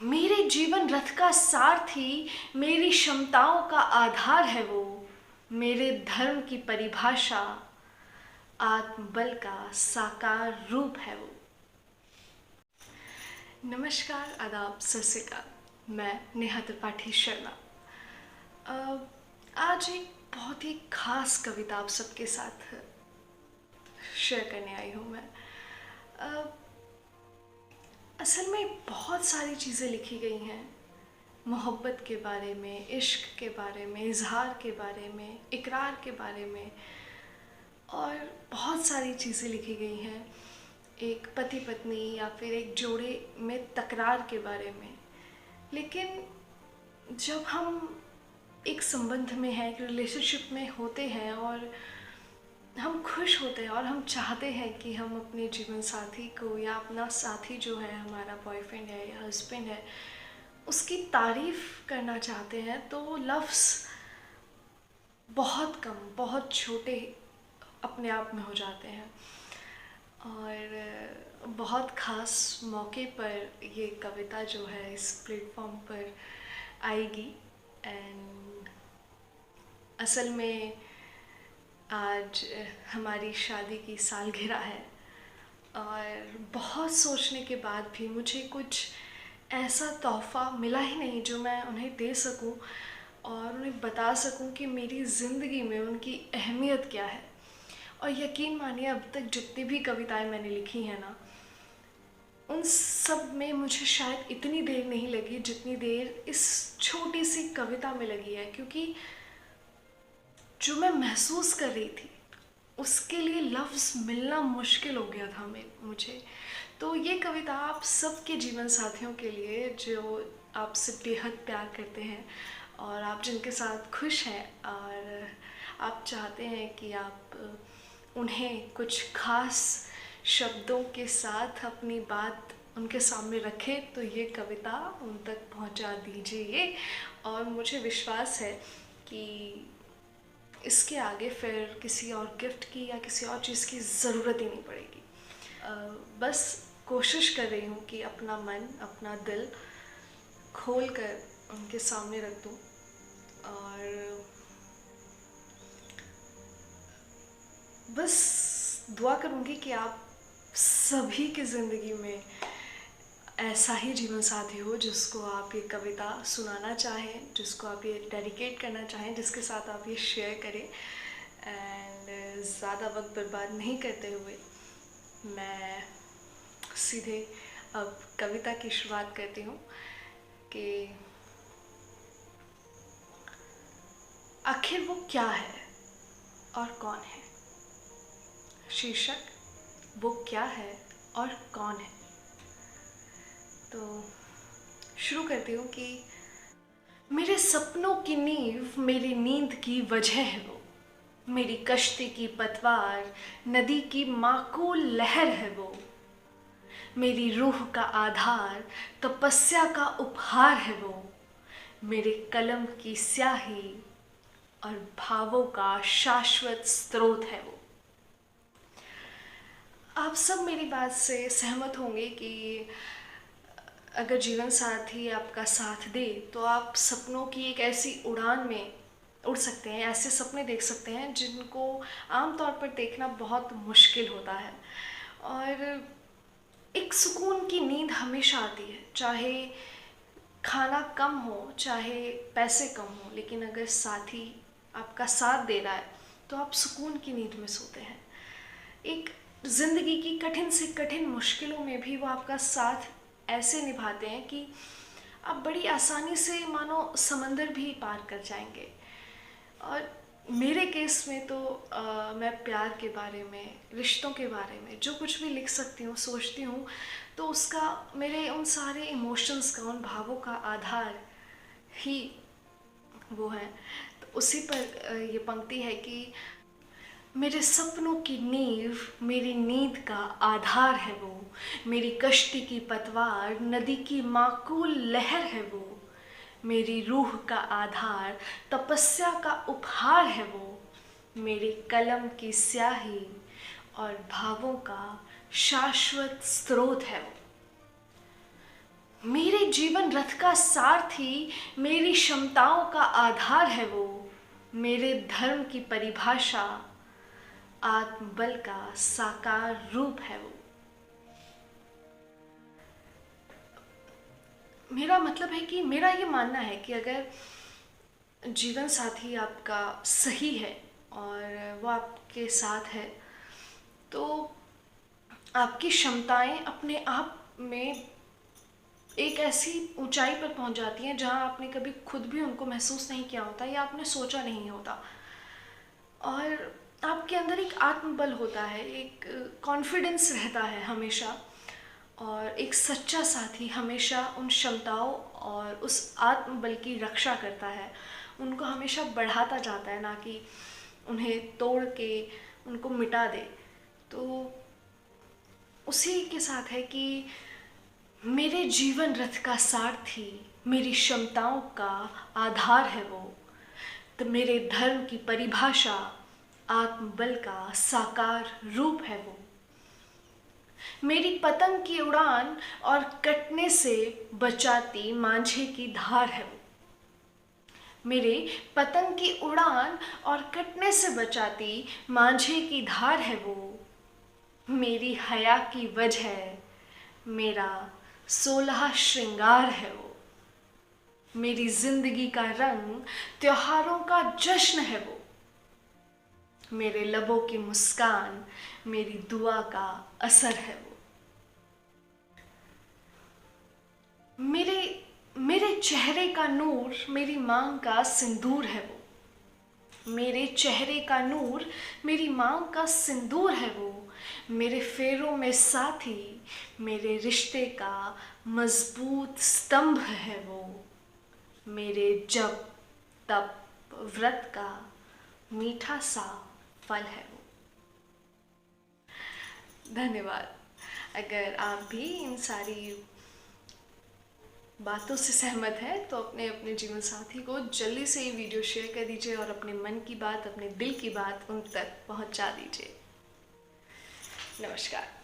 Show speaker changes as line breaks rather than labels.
मेरे जीवन रथ का सारथी, मेरी क्षमताओं का आधार है वो। मेरे धर्म की परिभाषा, आत्मबल का साकार रूप है वो। नमस्कार, आदाब, सत श्री अकाल। मैं नेहा त्रिपाठी शर्मा आज एक बहुत ही खास कविता आप सबके साथ शेयर करने आई हूँ मैं। असल में बहुत सारी चीज़ें लिखी गई हैं मोहब्बत के बारे में, इश्क के बारे में, इजहार के बारे में, इकरार के बारे में, और बहुत सारी चीज़ें लिखी गई हैं एक पति पत्नी या फिर एक जोड़े में तकरार के बारे में। लेकिन जब हम एक संबंध में हैं, एक रिलेशनशिप में होते हैं और हम खुश होते हैं और हम चाहते हैं कि हम अपने जीवन साथी को या अपना साथी जो है, हमारा बॉयफ्रेंड है या हस्बैंड है, उसकी तारीफ़ करना चाहते हैं, तो लफ्ज़ बहुत कम, बहुत छोटे अपने आप में हो जाते हैं। और बहुत ख़ास मौके पर ये कविता जो है इस प्लेटफॉर्म पर आएगी। एंड असल में आज हमारी शादी की सालगिरह है और बहुत सोचने के बाद भी मुझे कुछ ऐसा तोहफ़ा मिला ही नहीं जो मैं उन्हें दे सकूं और उन्हें बता सकूं कि मेरी ज़िंदगी में उनकी अहमियत क्या है। और यकीन मानिए, अब तक जितनी भी कविताएं मैंने लिखी हैं ना, उन सब में मुझे शायद इतनी देर नहीं लगी जितनी देर इस छोटी सी कविता में लगी है, क्योंकि जो मैं महसूस कर रही थी उसके लिए लफ्ज़ मिलना मुश्किल हो गया था मुझे। तो ये कविता आप सबके जीवन साथियों के लिए जो आपसे बेहद प्यार करते हैं और आप जिनके साथ खुश हैं और आप चाहते हैं कि आप उन्हें कुछ ख़ास शब्दों के साथ अपनी बात उनके सामने रखें, तो ये कविता उन तक पहुंचा दीजिए। और मुझे विश्वास है कि इसके आगे फिर किसी और गिफ्ट की या किसी और चीज़ की ज़रूरत ही नहीं पड़ेगी। बस कोशिश कर रही हूँ कि अपना मन, अपना दिल खोल कर उनके सामने रख दूँ और बस दुआ करूँगी कि आप सभी की ज़िंदगी में ऐसा ही जीवन साथी हो जिसको आप ये कविता सुनाना चाहें, जिसको आप ये डेडिकेट करना चाहें, जिसके साथ आप ये शेयर करें। एंड ज़्यादा वक्त बर्बाद नहीं करते हुए मैं सीधे अब कविता की शुरुआत करती हूँ कि आखिर वो क्या है और कौन है। शीर्षक, वो क्या है और कौन है। तो शुरू करती हूँ कि मेरे सपनों की नींव मेरी नींद की वजह है वो। मेरी कश्ती की पतवार नदी की माकूल लहर है वो। मेरी रूह का आधार तपस्या का उपहार है वो। मेरे कलम की स्याही और भावों का शाश्वत स्रोत है वो। आप सब मेरी बात से सहमत होंगे कि अगर जीवन साथी आपका साथ दे तो आप सपनों की एक ऐसी उड़ान में उड़ सकते हैं, ऐसे सपने देख सकते हैं जिनको आमतौर पर देखना बहुत मुश्किल होता है। और एक सुकून की नींद हमेशा आती है, चाहे खाना कम हो, चाहे पैसे कम हो, लेकिन अगर साथी आपका साथ दे रहा है तो आप सुकून की नींद में सोते हैं। एक ज़िंदगी की कठिन से कठिन मुश्किलों में भी वो आपका साथ ऐसे निभाते हैं कि आप बड़ी आसानी से मानो समंदर भी पार कर जाएंगे। और मेरे केस में तो मैं प्यार के बारे में, रिश्तों के बारे में जो कुछ भी लिख सकती हूँ, सोचती हूँ, तो उसका, मेरे उन सारे इमोशंस का, उन भावों का आधार ही वो है। तो उसी पर ये पंक्ति है कि मेरे सपनों की नींव मेरी नींद का आधार है वो। मेरी कश्ती की पतवार नदी की माकूल लहर है वो। मेरी रूह का आधार तपस्या का उपहार है वो। मेरे कलम की स्याही और भावों का शाश्वत स्रोत है वो। मेरे जीवन रथ का सारथी, मेरी क्षमताओं का आधार है वो। मेरे धर्म की परिभाषा, आत्मबल का साकार रूप है वो। मेरा मतलब है कि मेरा ये मानना है कि अगर जीवन साथी आपका सही है और वो आपके साथ है, तो आपकी क्षमताएं अपने आप में एक ऐसी ऊंचाई पर पहुंच जाती हैं जहां आपने कभी खुद भी उनको महसूस नहीं किया होता या आपने सोचा नहीं होता। और आपके अंदर एक आत्मबल होता है, एक कॉन्फिडेंस रहता है हमेशा। और एक सच्चा साथी हमेशा उन क्षमताओं और उस आत्मबल की रक्षा करता है, उनको हमेशा बढ़ाता जाता है, ना कि उन्हें तोड़ के उनको मिटा दे। तो उसी के साथ है कि मेरे जीवन रथ का सारथी, मेरी क्षमताओं का आधार है वो। तो मेरे धर्म की परिभाषा, आत्मबल का साकार रूप है वो। मेरी पतंग की उड़ान और कटने से बचाती मांझे की धार है वो। मेरे पतंग की उड़ान और कटने से बचाती मांझे की धार है वो। मेरी हया की वजह, मेरा 16 श्रृंगार है वो। मेरी जिंदगी का रंग त्योहारों का जश्न है वो। मेरे लबों की मुस्कान, मेरी दुआ का असर है वो। मेरे मेरे चेहरे का नूर, मेरी मांग का सिंदूर है वो। मेरे चेहरे का नूर, मेरी मांग का सिंदूर है वो। मेरे फेरों में साथी, मेरे रिश्ते का मजबूत स्तंभ है वो। मेरे जप तप व्रत का मीठा सा फल है वो। धन्यवाद। अगर आप भी इन सारी बातों से सहमत है तो अपने अपने जीवन साथी को जल्दी से ये वीडियो शेयर कर दीजिए और अपने मन की बात, अपने दिल की बात उन तक पहुंचा दीजिए। नमस्कार।